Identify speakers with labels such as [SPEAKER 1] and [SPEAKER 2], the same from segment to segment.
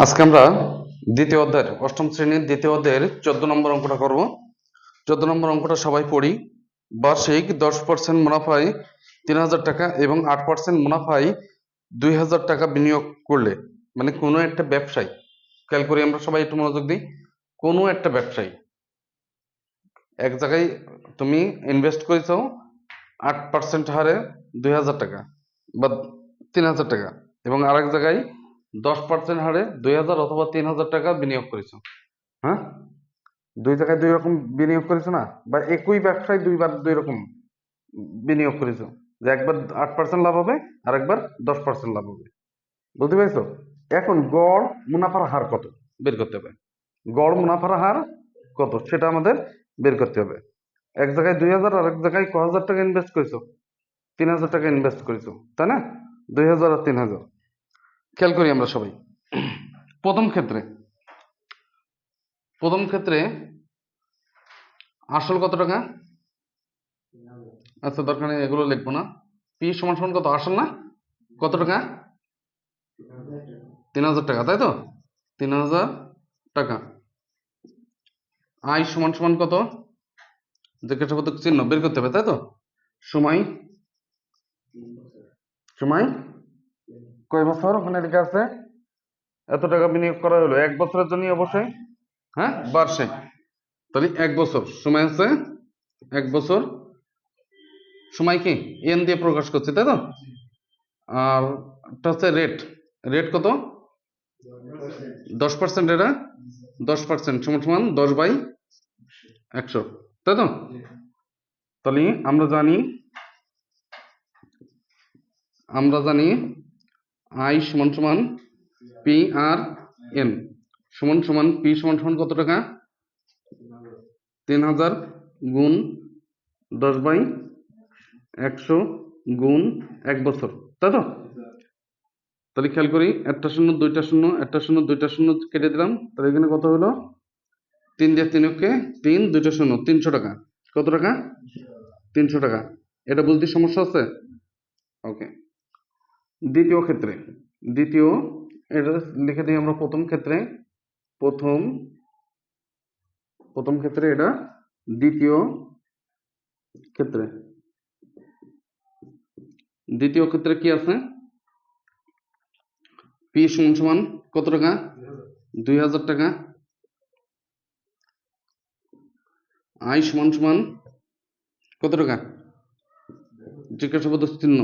[SPEAKER 1] আজকে আমরা দ্বিতীয় অধ্যায়ের অষ্টম শ্রেণীর দ্বিতীয় অধ্যায়ের 14 নম্বর অঙ্কটা করব। 14 নম্বর অঙ্কটা সবাই পড়ি। বার্ষিক 10% মুনাফায় 3000 টাকা এবং 8% মুনাফায় 2000 টাকা বিনিয়োগ করলে, মানে কোনো একটা ব্যবসায়ী, খেয়াল করি আমরা সবাই একটু মনোযোগ দিই। কোনো একটা ব্যবসায়ী এক জায়গায় তুমি ইনভেস্ট করেছো 8% হারে 2000 টাকা বা 3000 টাকা, এবং আরেক জায়গায় 10% হারে 2000 অথবা 3000 টাকা বিনিয়োগ করেছো। হ্যাঁ, দুই জায়গায় দুই রকম বিনিয়োগ করেছো না, বা একই ব্যবসায় দুইবার দুই রকম বিনিয়োগ করেছো, যে একবার 8% লাভ হবে আর একবার 10% লাভ হবে। বুঝতে পেরেছো? এখন গড় মুনাফার হার কত বের করতে হবে। গড় মুনাফার হার কত সেটা আমাদের বের করতে হবে। এক জায়গায় 2000 আর এক জায়গায় ক হাজার টাকা ইনভেস্ট করেছো, 3000 টাকা ইনভেস্ট করেছো, তাই না? 2000 আর 3000। খেয়াল করি আমরা সবাই। প্রথম ক্ষেত্রে আসল কত টাকা? আচ্ছা, দরকার নেই, এগুলো লিখবো না। পি সমান সমান কত? আসল না, কত টাকা? 3000 টাকা, তাই তো? 3000 টাকা। আই সমান সমান কত? জিজ্ঞাসাবাদক চিহ্ন বের করতে হবে, তাই তো? সময় কয় বছর ওখানে লেখা আছে? এত টাকা বিনিয়োগ করা হলো 1 বছরের জন্য অবশ্যই। হ্যাঁ, বার্ষিক। তাহলে 1 বছর সময় আছে, 1 বছর সময় কি এন দিয়ে প্রকাশ করছি, তাই তো? আর এটা হচ্ছে রেট। রেট কত? 10%। এটা 10% সমান সমান 10/100, তাই তো? তাহলে আমরা জানি আই সমান সমান পি আর এন সমান সমান পি সমান সমান কত টাকা? 3000 গুণ 10/100 গুণ 1 বছর, তাই তো? তাহলে খেয়াল করি, একটা শূন্য দুইটা শূন্য, একটা শূন্য দুইটা শূন্য কেটে দিলাম। তাহলে এখানে কত হলো? 3 দিয়ে 3 কে 3, দুইটা শূন্য, 300 টাকা। কত টাকা? 300 টাকা। এটা বুঝতে সমস্যা আছে? ওকে। দ্বিতীয় এটা লিখে দিই আমরা। প্রথম ক্ষেত্রে এটা দ্বিতীয় ক্ষেত্রে কি আছে? পি সমান সমান কত টাকা? 2000 টাকা। আই সমান সমান কত টাকা? জিজ্ঞাসাবাদক চিহ্ন।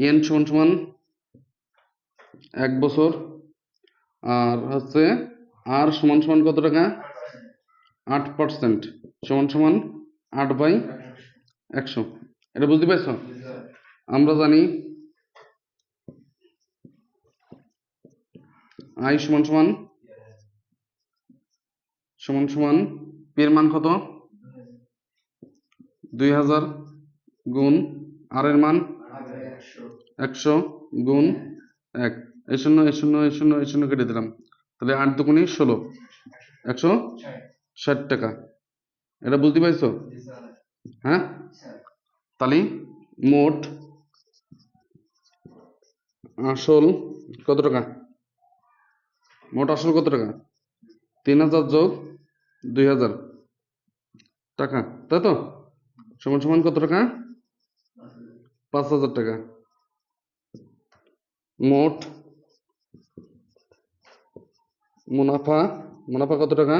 [SPEAKER 1] এন সমান সমান 1 বছর। আর হচ্ছে আর সমান সমান কত টাকা? 8% সমান সমান 8/100। এটা বুঝতে পারছো? আমরা জানি আই সমান সমান পির মান কত? 2000 গুণ আর এর মান 100 গুণ 1। এই শূন্য এই শূন্য এই শূন্য এই শূন্য কেটে দিলাম। তাহলে 8 দুগুণে 16, 160 টাকা। এটা বুঝতে পারছো? হ্যাঁ, তাহলে মোট আসল কত টাকা? 3000 যোগ 2000 টাকা, তাই তো? সমান সমান কত টাকা? 5000 টাকা। মোট মুনাফা কত টাকা?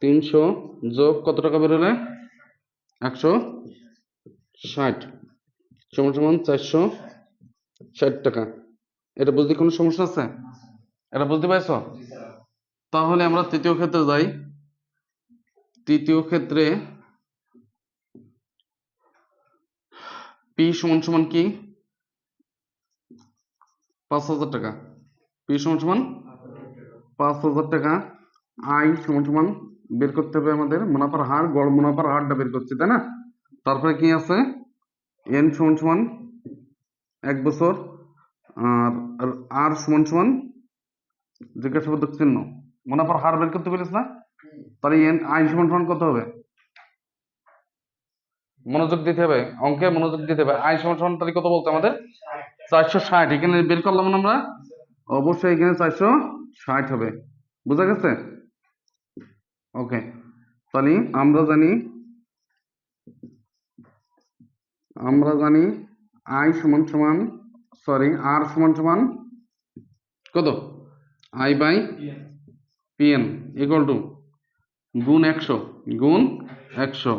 [SPEAKER 1] 300 যোগ কত টাকা বেরোলে? 160 সমান সমান 460 টাকা। এটা বুঝতে কোনো সমস্যা আছে? এটা বুঝতে পারছো? তাহলে আমরা তৃতীয় ক্ষেত্রে যাই। তৃতীয় ক্ষেত্রে পি সমান সমান কি? 5000 টাকা। পি সমান সমান 5000 টাকা। আই সমান সমান বের করতে হবে আমাদের মুনাফার হার, গড় মুনাফার হারটা বের করছি, তাই না? তারপরে কি আছে? এন সমান সমান 1 বছর। আর আর সমান সমান জিজ্ঞাসাবাদক চিহ্ন। মুনাফার হার বের করতে পেরেছ না? তাহলে এন আই সমান সমান কত হবে? মনোযোগ দিতে হবে, অঙ্কে মনোযোগ দিতে হবে। আই সমান সমান তাহলে কত বলতে আমাদের? 460। এখানে বের করলাম না আমরা? অবশ্যই এখানে 460 হবে। বুঝা গেছে? ওকে, তাহলে আমরা জানি আই সমান সমান, সরি, আর সমান সমান কত? I by PN equal to গুণ 100, গুণ 100।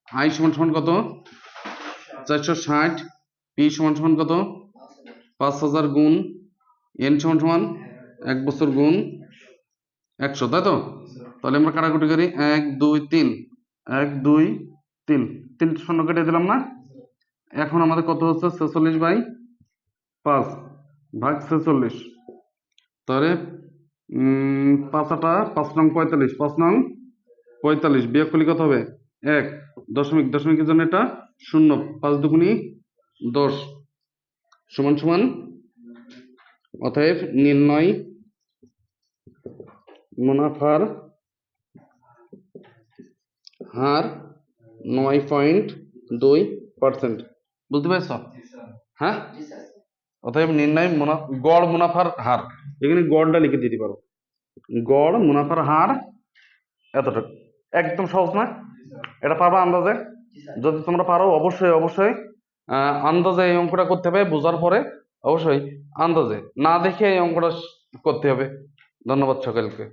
[SPEAKER 1] আই সমান সমান কত? 460। পি সমান সমান কত? 5000 গুণ এন সমান সমান 1 বছর গুণ 100, তাই তো? তাহলে আমরা কাটাকুটি করি, 1 2 3, 1 2 3, 3 শূন্য কেটে দিলাম না? এখন আমাদের কত হচ্ছে? 46/5 ভাগ 46। তাহলে 5 আটা 5 নং 45, 5 নং 45 বিয়োগ করলে কত হবে? 1 দশমিক, দশমিকের জন্য এটা 0, 5 দুগুণী 10 সমান সমান, অতএব নির্ণয় মুনাফার হার 9.2%। বুঝতে পারছ? হ্যাঁ, অতএব নির্ণয় গড় মুনাফার হার, এখানে গড়টা লিখে দিতে পারো। গড় মুনাফার হার এতটুকু। একদম সহজ না? এটা পারবা আন্দাজে? যদি তোমরা পারো অবশ্যই অবশ্যই আন্দাজে এই অঙ্কটা করতে হবে, বোঝার পরে অবশ্যই আন্দাজে, না দেখে এই অঙ্কটা করতে হবে। ধন্যবাদ সকলকে।